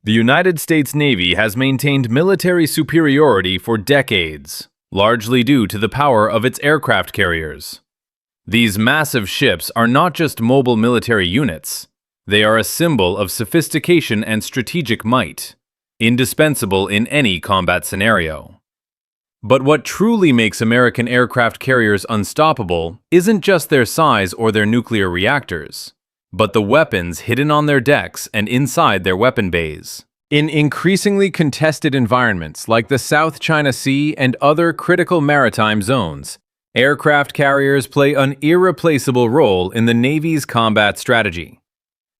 The United States Navy has maintained military superiority for decades, largely due to the power of its aircraft carriers. These massive ships are not just mobile military units. They are a symbol of sophistication and strategic might, indispensable in any combat scenario. But what truly makes American aircraft carriers unstoppable isn't just their size or their nuclear reactors, but the weapons hidden on their decks and inside their weapon bays. In increasingly contested environments like the South China Sea and other critical maritime zones, aircraft carriers play an irreplaceable role in the Navy's combat strategy.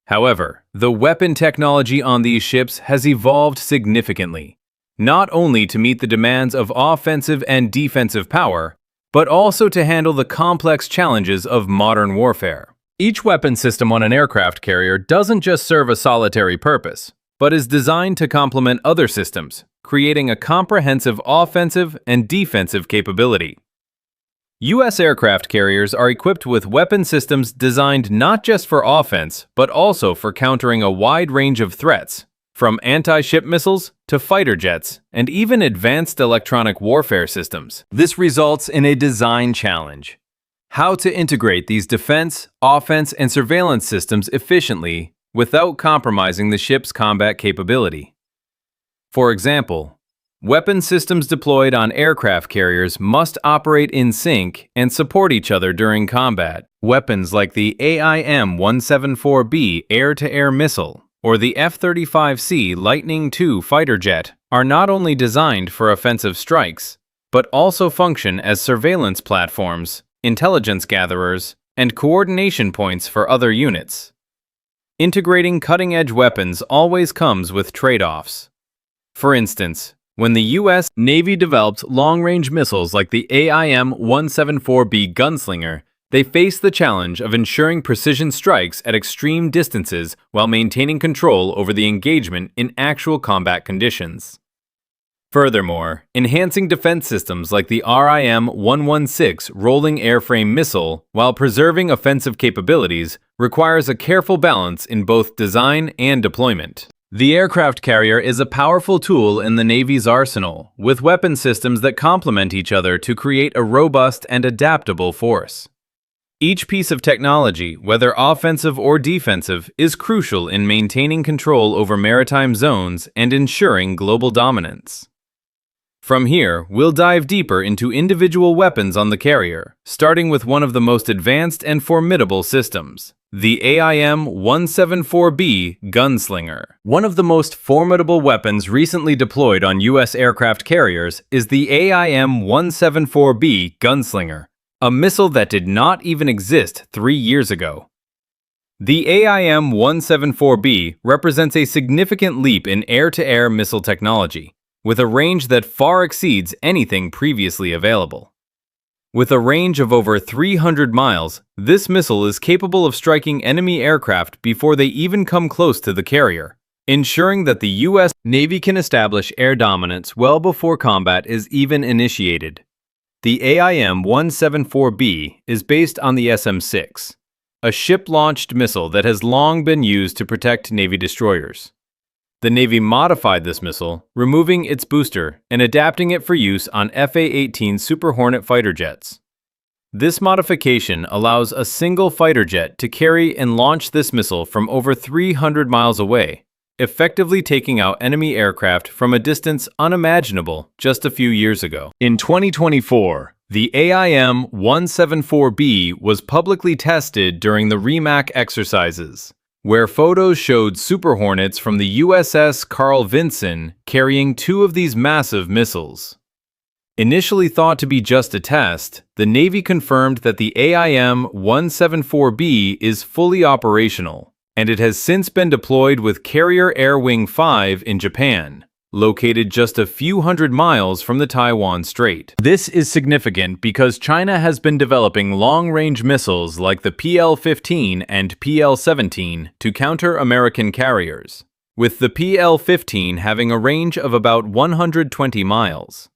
However, the weapon technology on these ships has evolved significantly, not only to meet the demands of offensive and defensive power, but also to handle the complex challenges of modern warfare. Each weapon system on an aircraft carrier doesn't just serve a solitary purpose, but is designed to complement other systems, creating a comprehensive offensive and defensive capability. U.S. aircraft carriers are equipped with weapon systems designed not just for offense, but also for countering a wide range of threats, from anti-ship missiles to fighter jets and even advanced electronic warfare systems. This results in a design challenge: how to integrate these defense, offense, and surveillance systems efficiently without compromising the ship's combat capability. For example, weapon systems deployed on aircraft carriers must operate in sync and support each other during combat. Weapons like the AIM-174B air-to-air missile or the F-35C Lightning II fighter jet are not only designed for offensive strikes, but also function as surveillance platforms, intelligence gatherers, and coordination points for other units. Integrating cutting-edge weapons always comes with trade-offs. For instance, when the U.S. Navy developed long-range missiles like the AIM-174B Gunslinger, they faced the challenge of ensuring precision strikes at extreme distances while maintaining control over the engagement in actual combat conditions. Furthermore, enhancing defense systems like the RIM-116 rolling airframe missile while preserving offensive capabilities requires a careful balance in both design and deployment. The aircraft carrier is a powerful tool in the Navy's arsenal, with weapon systems that complement each other to create a robust and adaptable force. Each piece of technology, whether offensive or defensive, is crucial in maintaining control over maritime zones and ensuring global dominance. From here, we'll dive deeper into individual weapons on the carrier, starting with one of the most advanced and formidable systems, the AIM-174B Gunslinger. One of the most formidable weapons recently deployed on U.S. aircraft carriers is the AIM-174B Gunslinger, a missile that did not even exist 3 years ago. The AIM-174B represents a significant leap in air-to-air missile technology, with a range that far exceeds anything previously available. With a range of over 300 miles, this missile is capable of striking enemy aircraft before they even come close to the carrier, ensuring that the U.S. Navy can establish air dominance well before combat is even initiated. The AIM-174B is based on the SM-6, a ship-launched missile that has long been used to protect Navy destroyers. The Navy modified this missile, removing its booster and adapting it for use on FA-18 Super Hornet fighter jets. This modification allows a single fighter jet to carry and launch this missile from over 300 miles away, effectively taking out enemy aircraft from a distance unimaginable just a few years ago. In 2024, the AIM-174B was publicly tested during the REMAC exercises, where photos showed Super Hornets from the USS Carl Vinson carrying 2 of these massive missiles. Initially thought to be just a test, the Navy confirmed that the AIM-174B is fully operational, and it has since been deployed with Carrier Air Wing 5 in Japan, located just a few hundred miles from the Taiwan Strait. This is significant because China has been developing long-range missiles like the PL-15 and PL-17 to counter American carriers, with the PL-15 having a range of about 120 miles.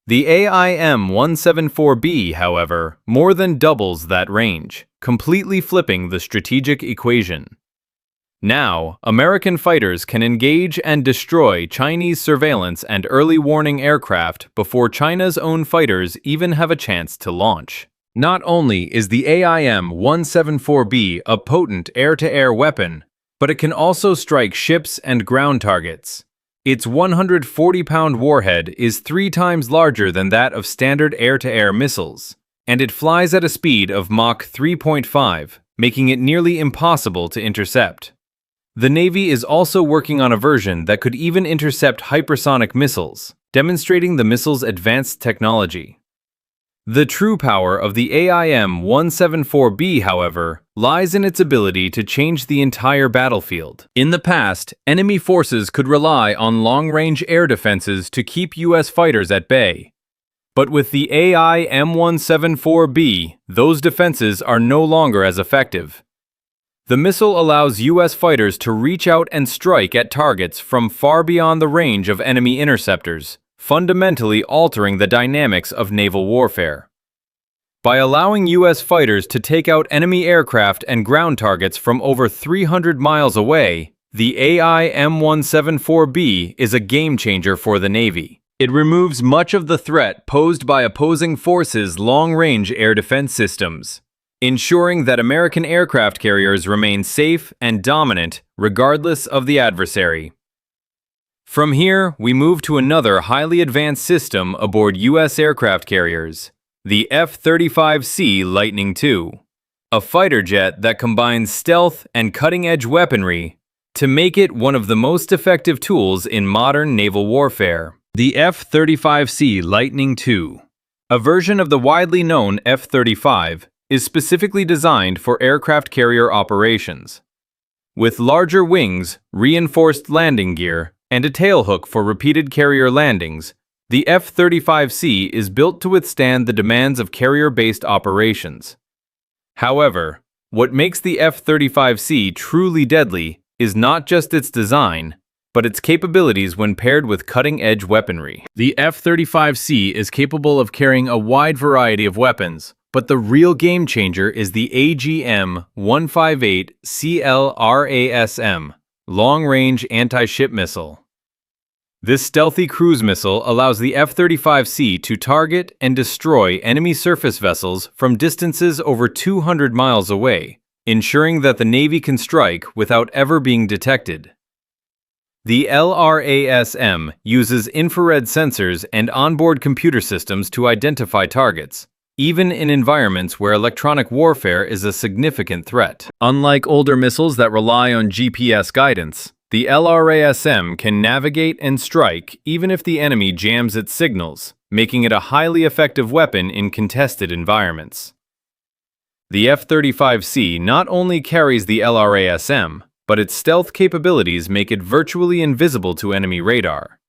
The AIM-174B, however, more than doubles that range, completely flipping the strategic equation. Now, American fighters can engage and destroy Chinese surveillance and early warning aircraft before China's own fighters even have a chance to launch. Not only is the AIM-174B a potent air-to-air weapon, but it can also strike ships and ground targets. Its 140-pound warhead is 3 times larger than that of standard air-to-air missiles, and it flies at a speed of Mach 3.5, making it nearly impossible to intercept. The Navy is also working on a version that could even intercept hypersonic missiles, demonstrating the missile's advanced technology. The true power of the AIM-174B, however, lies in its ability to change the entire battlefield. In the past, enemy forces could rely on long-range air defenses to keep U.S. fighters at bay. But with the AIM-174B, those defenses are no longer as effective. The missile allows U.S. fighters to reach out and strike at targets from far beyond the range of enemy interceptors, fundamentally altering the dynamics of naval warfare. By allowing U.S. fighters to take out enemy aircraft and ground targets from over 300 miles away, the AIM-174B is a game-changer for the Navy. It removes much of the threat posed by opposing forces' long-range air defense systems, ensuring that American aircraft carriers remain safe and dominant regardless of the adversary. From here, we move to another highly advanced system aboard U.S. aircraft carriers, the F-35C Lightning II, a fighter jet that combines stealth and cutting-edge weaponry to make it one of the most effective tools in modern naval warfare. The F-35C Lightning II, a version of the widely known F-35, is specifically designed for aircraft carrier operations. With larger wings, reinforced landing gear, and a tailhook for repeated carrier landings, the F-35C is built to withstand the demands of carrier-based operations. However, what makes the F-35C truly deadly is not just its design, but its capabilities when paired with cutting-edge weaponry. The F-35C is capable of carrying a wide variety of weapons, but the real game-changer is the AGM-158CLRASM, long-range anti-ship missile. This stealthy cruise missile allows the F-35C to target and destroy enemy surface vessels from distances over 200 miles away, ensuring that the Navy can strike without ever being detected. The LRASM uses infrared sensors and onboard computer systems to identify targets, even in environments where electronic warfare is a significant threat. Unlike older missiles that rely on GPS guidance, the LRASM can navigate and strike even if the enemy jams its signals, making it a highly effective weapon in contested environments. The F-35C not only carries the LRASM, but its stealth capabilities make it virtually invisible to enemy radar.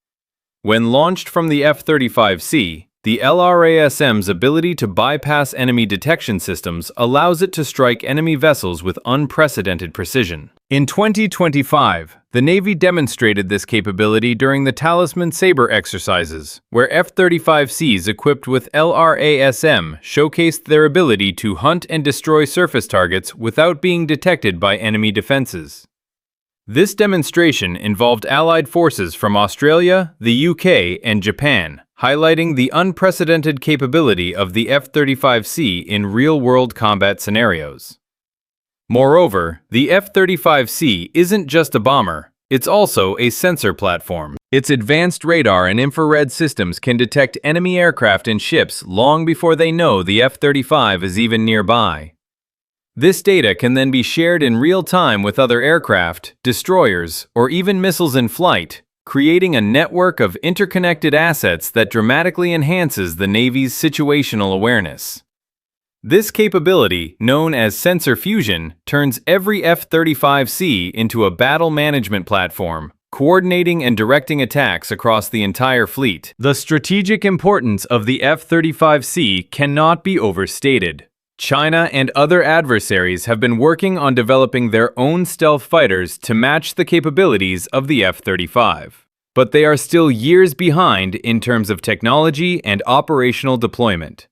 When launched from the F-35C, the LRASM's ability to bypass enemy detection systems allows it to strike enemy vessels with unprecedented precision. In 2025, the Navy demonstrated this capability during the Talisman Sabre exercises, where F-35Cs equipped with LRASM showcased their ability to hunt and destroy surface targets without being detected by enemy defenses. This demonstration involved Allied forces from Australia, the UK, and Japan, highlighting the unprecedented capability of the F-35C in real-world combat scenarios. Moreover, the F-35C isn't just a bomber, it's also a sensor platform. Its advanced radar and infrared systems can detect enemy aircraft and ships long before they know the F-35 is even nearby. This data can then be shared in real time with other aircraft, destroyers, or even missiles in flight, creating a network of interconnected assets that dramatically enhances the Navy's situational awareness. This capability, known as sensor fusion, turns every F-35C into a battle management platform, coordinating and directing attacks across the entire fleet. The strategic importance of the F-35C cannot be overstated. China and other adversaries have been working on developing their own stealth fighters to match the capabilities of the F-35. But they are still years behind in terms of technology and operational deployment.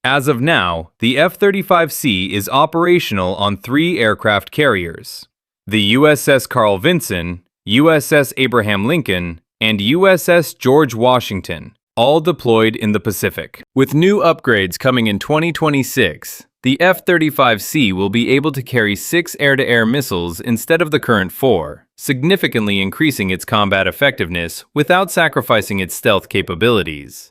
As of now, the F-35C is operational on 3 aircraft carriers. The USS Carl Vinson, USS Abraham Lincoln, and USS George Washington, all deployed in the Pacific. With new upgrades coming in 2026, the F-35C will be able to carry 6 air-to-air missiles instead of the current 4, significantly increasing its combat effectiveness without sacrificing its stealth capabilities.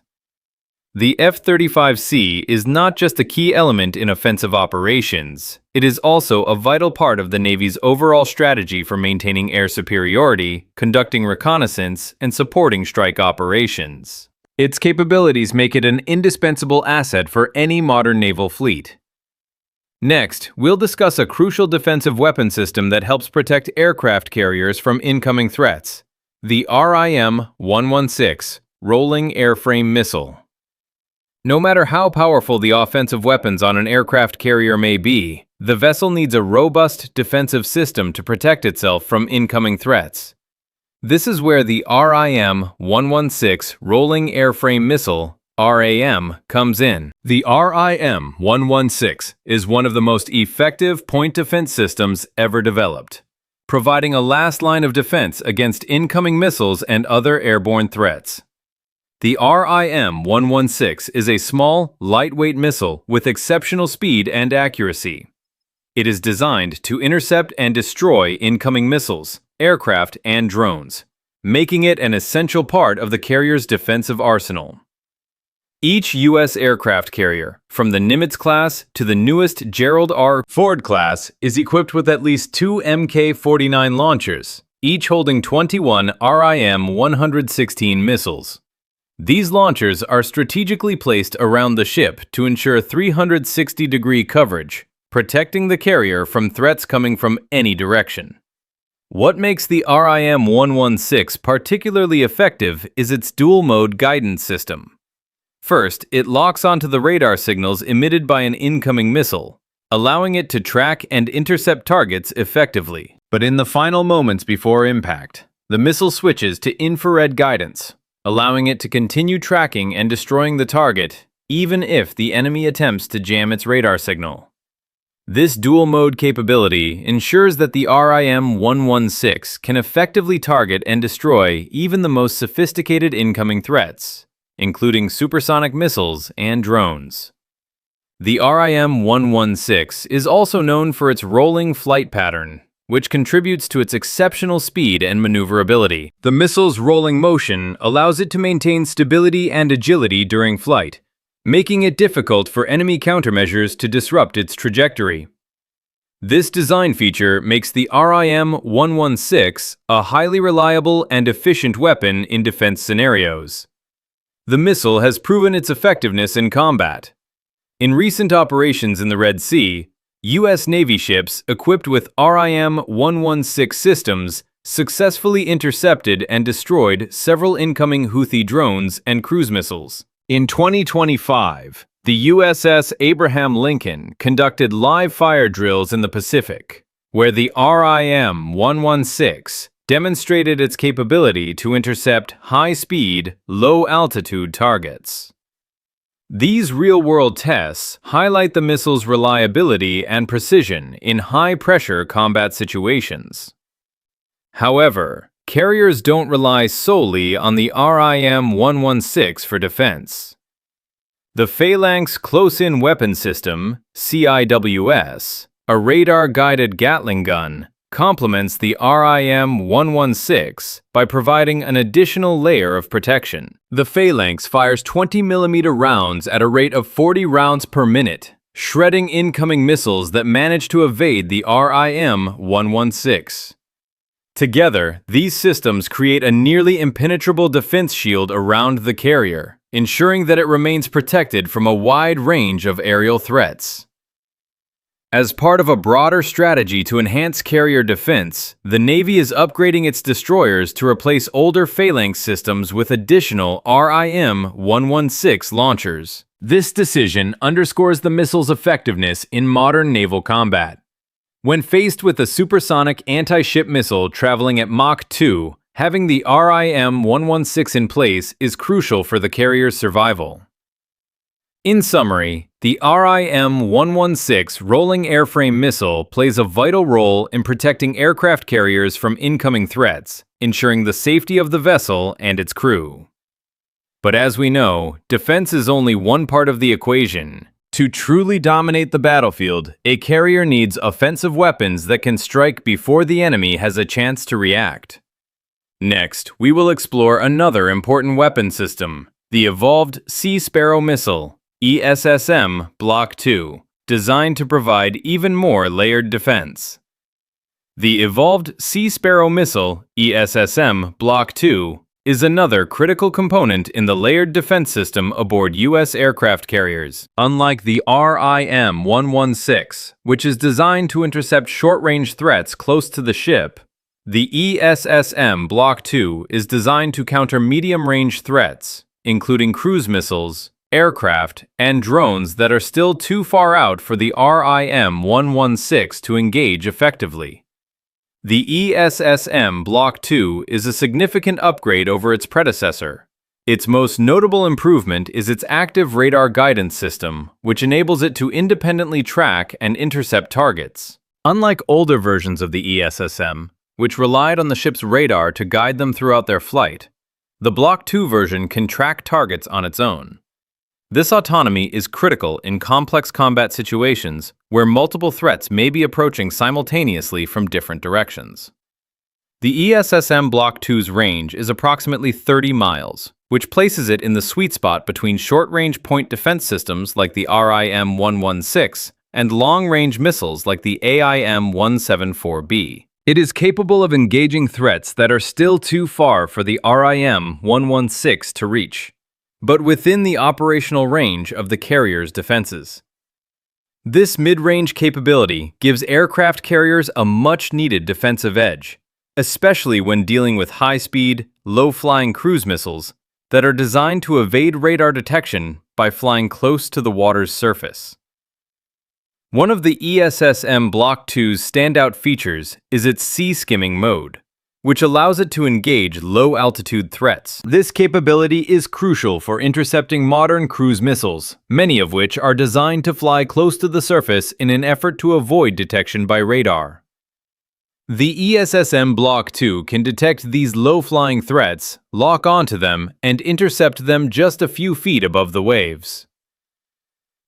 The F-35C is not just a key element in offensive operations, it is also a vital part of the Navy's overall strategy for maintaining air superiority, conducting reconnaissance, and supporting strike operations. Its capabilities make it an indispensable asset for any modern naval fleet. Next, we'll discuss a crucial defensive weapon system that helps protect aircraft carriers from incoming threats: the RIM-116 Rolling Airframe Missile. No matter how powerful the offensive weapons on an aircraft carrier may be, the vessel needs a robust defensive system to protect itself from incoming threats. This is where the RIM-116 Rolling Airframe Missile, RAM, comes in. The RIM-116 is one of the most effective point defense systems ever developed, providing a last line of defense against incoming missiles and other airborne threats. The RIM-116 is a small, lightweight missile with exceptional speed and accuracy. It is designed to intercept and destroy incoming missiles, aircraft, and drones, making it an essential part of the carrier's defensive arsenal. Each U.S. aircraft carrier, from the Nimitz class to the newest Gerald R. Ford class, is equipped with at least 2 Mk-49 launchers, each holding 21 RIM-116 missiles. These launchers are strategically placed around the ship to ensure 360-degree coverage, protecting the carrier from threats coming from any direction. What makes the RIM-116 particularly effective is its dual-mode guidance system. First, it locks onto the radar signals emitted by an incoming missile, allowing it to track and intercept targets effectively. But in the final moments before impact, the missile switches to infrared guidance, allowing it to continue tracking and destroying the target, even if the enemy attempts to jam its radar signal. This dual-mode capability ensures that the RIM-116 can effectively target and destroy even the most sophisticated incoming threats, including supersonic missiles and drones. The RIM-116 is also known for its rolling flight pattern, which contributes to its exceptional speed and maneuverability. The missile's rolling motion allows it to maintain stability and agility during flight, making it difficult for enemy countermeasures to disrupt its trajectory. This design feature makes the RIM-116 a highly reliable and efficient weapon in defense scenarios. The missile has proven its effectiveness in combat. In recent operations in the Red Sea, U.S. Navy ships equipped with RIM-116 systems successfully intercepted and destroyed several incoming Houthi drones and cruise missiles. In 2025, the USS Abraham Lincoln conducted live fire drills in the Pacific, where the RIM-116 demonstrated its capability to intercept high-speed, low-altitude targets. These real-world tests highlight the missile's reliability and precision in high-pressure combat situations. However, carriers don't rely solely on the RIM-116 for defense. The Phalanx Close-In Weapon System, CIWS, a radar-guided Gatling gun, complements the RIM-116 by providing an additional layer of protection. The Phalanx fires 20mm rounds at a rate of 40 rounds per minute, shredding incoming missiles that manage to evade the RIM-116. Together, these systems create a nearly impenetrable defense shield around the carrier, ensuring that it remains protected from a wide range of aerial threats. As part of a broader strategy to enhance carrier defense, the Navy is upgrading its destroyers to replace older Phalanx systems with additional RIM-116 launchers. This decision underscores the missile's effectiveness in modern naval combat. When faced with a supersonic anti-ship missile traveling at Mach 2, having the RIM-116 in place is crucial for the carrier's survival. In summary, the RIM-116 rolling airframe missile plays a vital role in protecting aircraft carriers from incoming threats, ensuring the safety of the vessel and its crew. But as we know, defense is only one part of the equation. To truly dominate the battlefield, a carrier needs offensive weapons that can strike before the enemy has a chance to react. Next, we will explore another important weapon system, the Evolved Sea Sparrow Missile, ESSM Block 2, designed to provide even more layered defense. The Evolved Sea Sparrow Missile, ESSM Block 2, is another critical component in the layered defense system aboard U.S. aircraft carriers. Unlike the RIM-116, which is designed to intercept short-range threats close to the ship, the ESSM Block 2 is designed to counter medium-range threats, including cruise missiles, aircraft, and drones that are still too far out for the RIM-116 to engage effectively. The ESSM Block 2 is a significant upgrade over its predecessor. Its most notable improvement is its active radar guidance system, which enables it to independently track and intercept targets. Unlike older versions of the ESSM, which relied on the ship's radar to guide them throughout their flight, the Block 2 version can track targets on its own. This autonomy is critical in complex combat situations where multiple threats may be approaching simultaneously from different directions. The ESSM Block 2's range is approximately 30 miles, which places it in the sweet spot between short-range point defense systems like the RIM-116 and long-range missiles like the AIM-174B. It is capable of engaging threats that are still too far for the RIM-116 to reach, but within the operational range of the carrier's defenses. This mid-range capability gives aircraft carriers a much-needed defensive edge, especially when dealing with high-speed, low-flying cruise missiles that are designed to evade radar detection by flying close to the water's surface. One of the ESSM Block 2's standout features is its sea-skimming mode, which allows it to engage low-altitude threats. This capability is crucial for intercepting modern cruise missiles, many of which are designed to fly close to the surface in an effort to avoid detection by radar. The ESSM Block 2 can detect these low-flying threats, lock onto them, and intercept them just a few feet above the waves.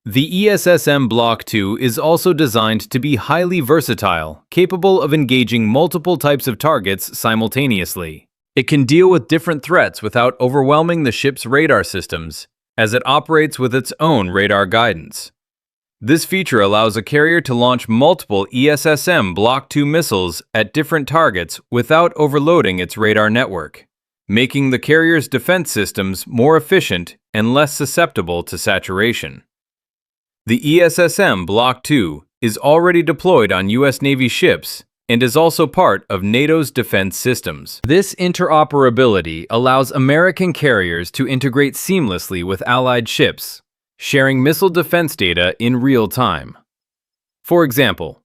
The ESSM Block 2 is also designed to be highly versatile, capable of engaging multiple types of targets simultaneously. It can deal with different threats without overwhelming the ship's radar systems, as it operates with its own radar guidance. This feature allows a carrier to launch multiple ESSM Block 2 missiles at different targets without overloading its radar network, making the carrier's defense systems more efficient and less susceptible to saturation. The ESSM Block 2 is already deployed on U.S. Navy ships and is also part of NATO's defense systems. This interoperability allows American carriers to integrate seamlessly with Allied ships, sharing missile defense data in real time. For example,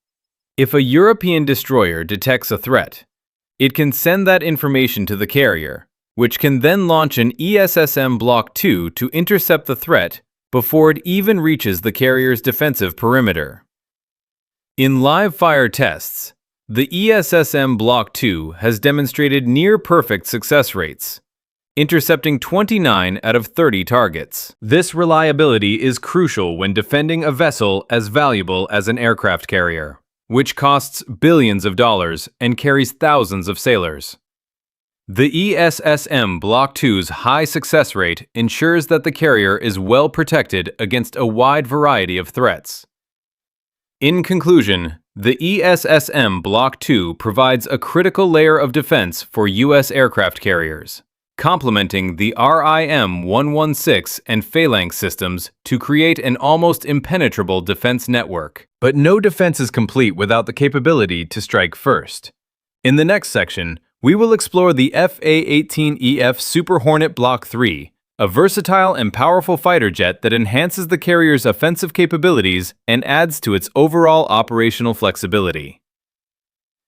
if a European destroyer detects a threat, it can send that information to the carrier, which can then launch an ESSM Block 2 to intercept the threat before it even reaches the carrier's defensive perimeter. In live-fire tests, the ESSM Block 2 has demonstrated near-perfect success rates, intercepting 29 out of 30 targets. This reliability is crucial when defending a vessel as valuable as an aircraft carrier, which costs billions of dollars and carries thousands of sailors. The ESSM Block 2's high success rate ensures that the carrier is well protected against a wide variety of threats. In conclusion, the ESSM Block 2 provides a critical layer of defense for U.S. aircraft carriers, complementing the RIM-116 and Phalanx systems to create an almost impenetrable defense network. But no defense is complete without the capability to strike first. In the next section, we will explore the FA-18EF Super Hornet Block 3, a versatile and powerful fighter jet that enhances the carrier's offensive capabilities and adds to its overall operational flexibility.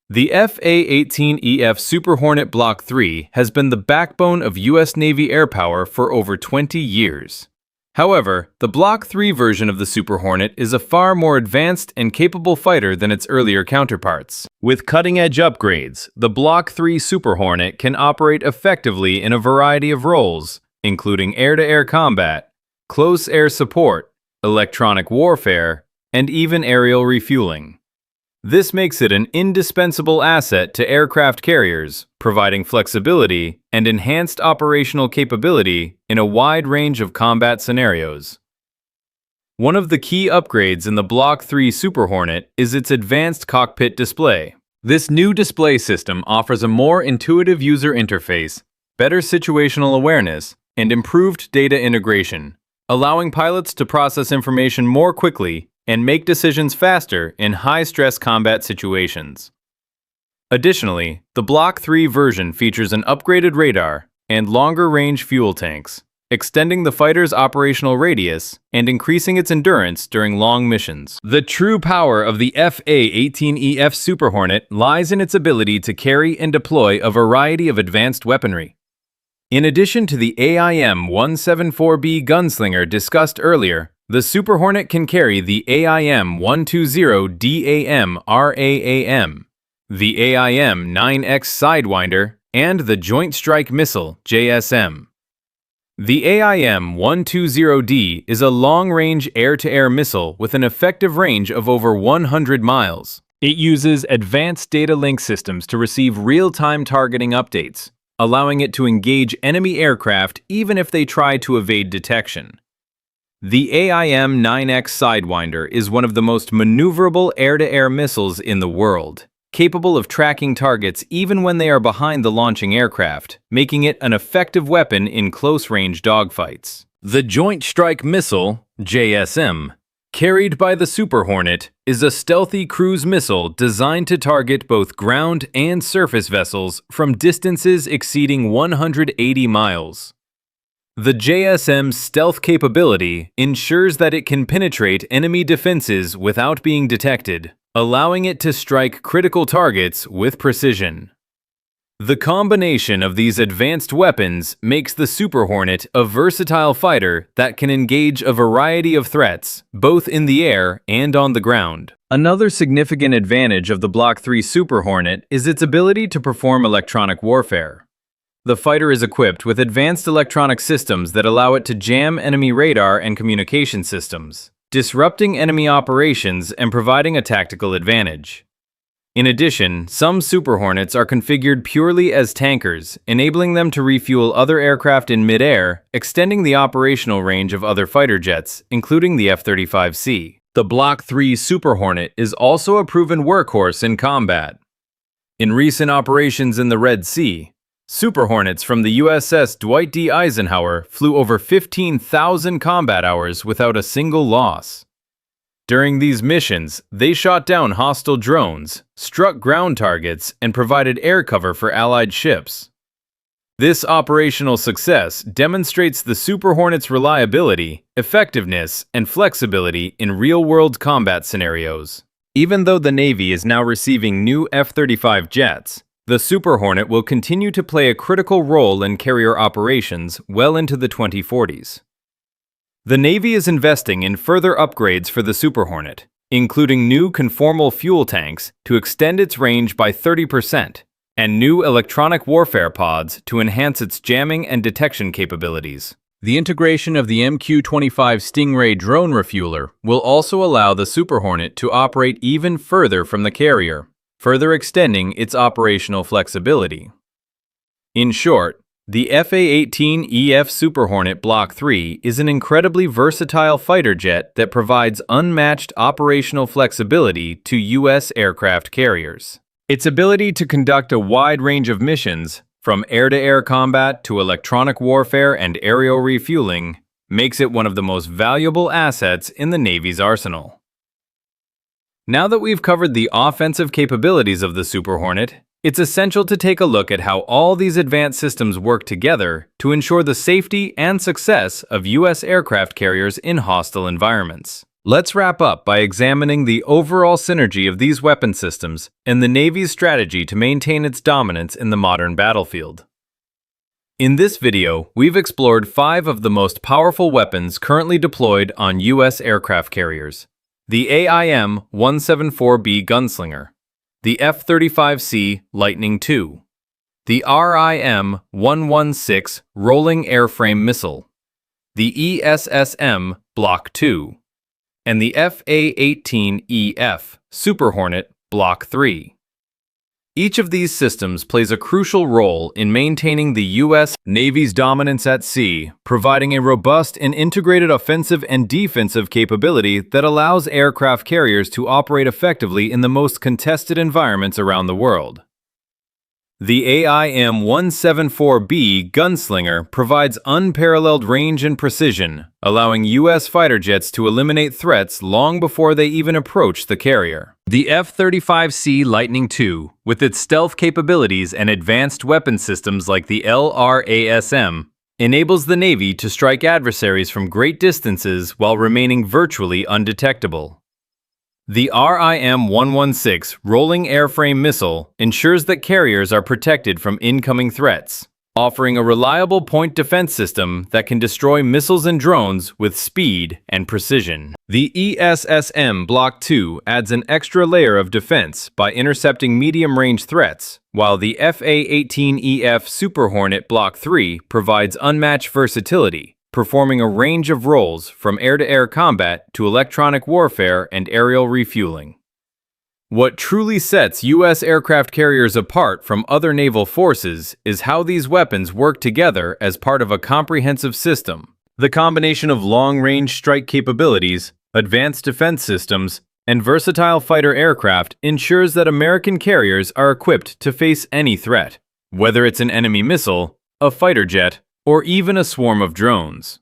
The FA-18EF Super Hornet Block 3 has been the backbone of U.S. Navy air power for over 20 years. However, the Block 3 version of the Super Hornet is a far more advanced and capable fighter than its earlier counterparts. With cutting-edge upgrades, the Block 3 Super Hornet can operate effectively in a variety of roles, including air-to-air combat, close air support, electronic warfare, and even aerial refueling. This makes it an indispensable asset to aircraft carriers, providing flexibility and enhanced operational capability in a wide range of combat scenarios. One of the key upgrades in the Block 3 Super Hornet is its advanced cockpit display. This new display system offers a more intuitive user interface, better situational awareness, and improved data integration, allowing pilots to process information more quickly and make decisions faster in high-stress combat situations. Additionally, the Block 3 version features an upgraded radar and longer-range fuel tanks, extending the fighter's operational radius and increasing its endurance during long missions. The true power of the FA-18EF Super Hornet lies in its ability to carry and deploy a variety of advanced weaponry. In addition to the AIM-174B gunslinger discussed earlier, the Super Hornet can carry the AIM-120DAM RAAM, the AIM-9X Sidewinder, and the Joint Strike Missile JSM. The AIM-120D is a long-range air-to-air missile with an effective range of over 100 miles. It uses advanced data link systems to receive real-time targeting updates, allowing it to engage enemy aircraft even if they try to evade detection. The AIM-9X Sidewinder is one of the most maneuverable air-to-air missiles in the world, capable of tracking targets even when they are behind the launching aircraft, making it an effective weapon in close-range dogfights. The Joint Strike Missile, JSM, carried by the Super Hornet, is a stealthy cruise missile designed to target both ground and surface vessels from distances exceeding 180 miles. The JSM's stealth capability ensures that it can penetrate enemy defenses without being detected, allowing it to strike critical targets with precision. The combination of these advanced weapons makes the Super Hornet a versatile fighter that can engage a variety of threats, both in the air and on the ground. Another significant advantage of the Block 3 Super Hornet is its ability to perform electronic warfare. The fighter is equipped with advanced electronic systems that allow it to jam enemy radar and communication systems, disrupting enemy operations and providing a tactical advantage. In addition, some Super Hornets are configured purely as tankers, enabling them to refuel other aircraft in mid-air, extending the operational range of other fighter jets, including the F-35C. The Block 3 Super Hornet is also a proven workhorse in combat. In recent operations in the Red Sea, Super Hornets from the USS Dwight D. Eisenhower flew over 15,000 combat hours without a single loss. During these missions, they shot down hostile drones, struck ground targets, and provided air cover for Allied ships. This operational success demonstrates the Super Hornet's reliability, effectiveness, and flexibility in real-world combat scenarios. Even though the Navy is now receiving new F-35 jets, the Super Hornet will continue to play a critical role in carrier operations well into the 2040s. The Navy is investing in further upgrades for the Super Hornet, including new conformal fuel tanks to extend its range by 30%, and new electronic warfare pods to enhance its jamming and detection capabilities. The integration of the MQ-25 Stingray drone refueler will also allow the Super Hornet to operate even further from the carrier, further extending its operational flexibility. In short, the FA-18EF Super Hornet Block 3 is an incredibly versatile fighter jet that provides unmatched operational flexibility to U.S. aircraft carriers. Its ability to conduct a wide range of missions, from air-to-air combat to electronic warfare and aerial refueling, makes it one of the most valuable assets in the Navy's arsenal. Now that we've covered the offensive capabilities of the Super Hornet, it's essential to take a look at how all these advanced systems work together to ensure the safety and success of U.S. aircraft carriers in hostile environments. Let's wrap up by examining the overall synergy of these weapon systems and the Navy's strategy to maintain its dominance in the modern battlefield. In this video, we've explored 5 of the most powerful weapons currently deployed on U.S. aircraft carriers. The AIM-174B Gunslinger, the F-35C Lightning II, the RIM-116 Rolling Airframe Missile, the ESSM Block II, and the FA-18EF Super Hornet Block III. Each of these systems plays a crucial role in maintaining the U.S. Navy's dominance at sea, providing a robust and integrated offensive and defensive capability that allows aircraft carriers to operate effectively in the most contested environments around the world. The AIM-174B Gunslinger provides unparalleled range and precision, allowing U.S. fighter jets to eliminate threats long before they even approach the carrier. The F-35C Lightning II, with its stealth capabilities and advanced weapon systems like the LRASM, enables the Navy to strike adversaries from great distances while remaining virtually undetectable. The RIM-116 Rolling Airframe Missile ensures that carriers are protected from incoming threats, offering a reliable point defense system that can destroy missiles and drones with speed and precision. The ESSM Block II adds an extra layer of defense by intercepting medium-range threats, while the FA-18EF Super Hornet Block III provides unmatched versatility, performing a range of roles from air-to-air combat to electronic warfare and aerial refueling. What truly sets U.S. aircraft carriers apart from other naval forces is how these weapons work together as part of a comprehensive system. The combination of long-range strike capabilities, advanced defense systems, and versatile fighter aircraft ensures that American carriers are equipped to face any threat, whether it's an enemy missile, a fighter jet, or even a swarm of drones.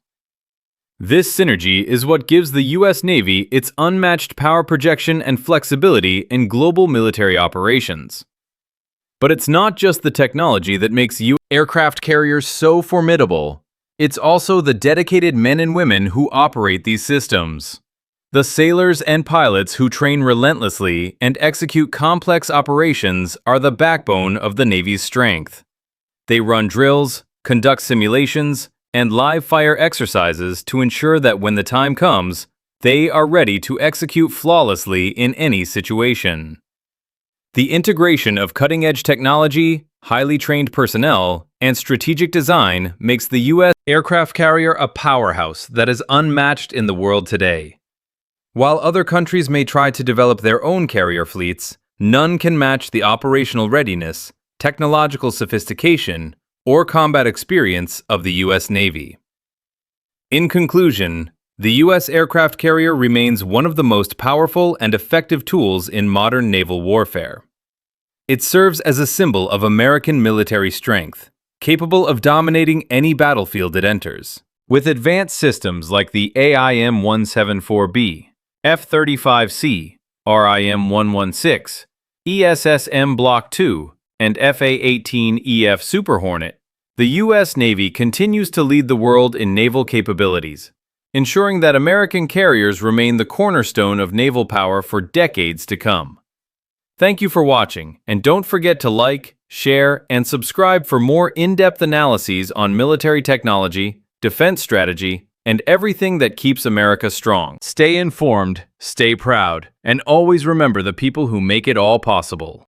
This synergy is what gives the U.S. Navy its unmatched power projection and flexibility in global military operations. But it's not just the technology that makes U.S. aircraft carriers so formidable. It's also the dedicated men and women who operate these systems. The sailors and pilots who train relentlessly and execute complex operations are the backbone of the Navy's strength. They run drills, conduct simulations, and live-fire exercises to ensure that when the time comes, they are ready to execute flawlessly in any situation. The integration of cutting-edge technology, highly trained personnel, and strategic design makes the U.S. aircraft carrier a powerhouse that is unmatched in the world today. While other countries may try to develop their own carrier fleets, none can match the operational readiness, technological sophistication, or combat experience of the U.S. Navy. In conclusion, the U.S. aircraft carrier remains one of the most powerful and effective tools in modern naval warfare. It serves as a symbol of American military strength, capable of dominating any battlefield it enters. With advanced systems like the AIM-174B, F-35C, RIM-116, ESSM Block II, and FA-18EF Super Hornet, the U.S. Navy continues to lead the world in naval capabilities, ensuring that American carriers remain the cornerstone of naval power for decades to come. Thank you for watching, and don't forget to like, share, and subscribe for more in-depth analyses on military technology, defense strategy, and everything that keeps America strong. Stay informed, stay proud, and always remember the people who make it all possible.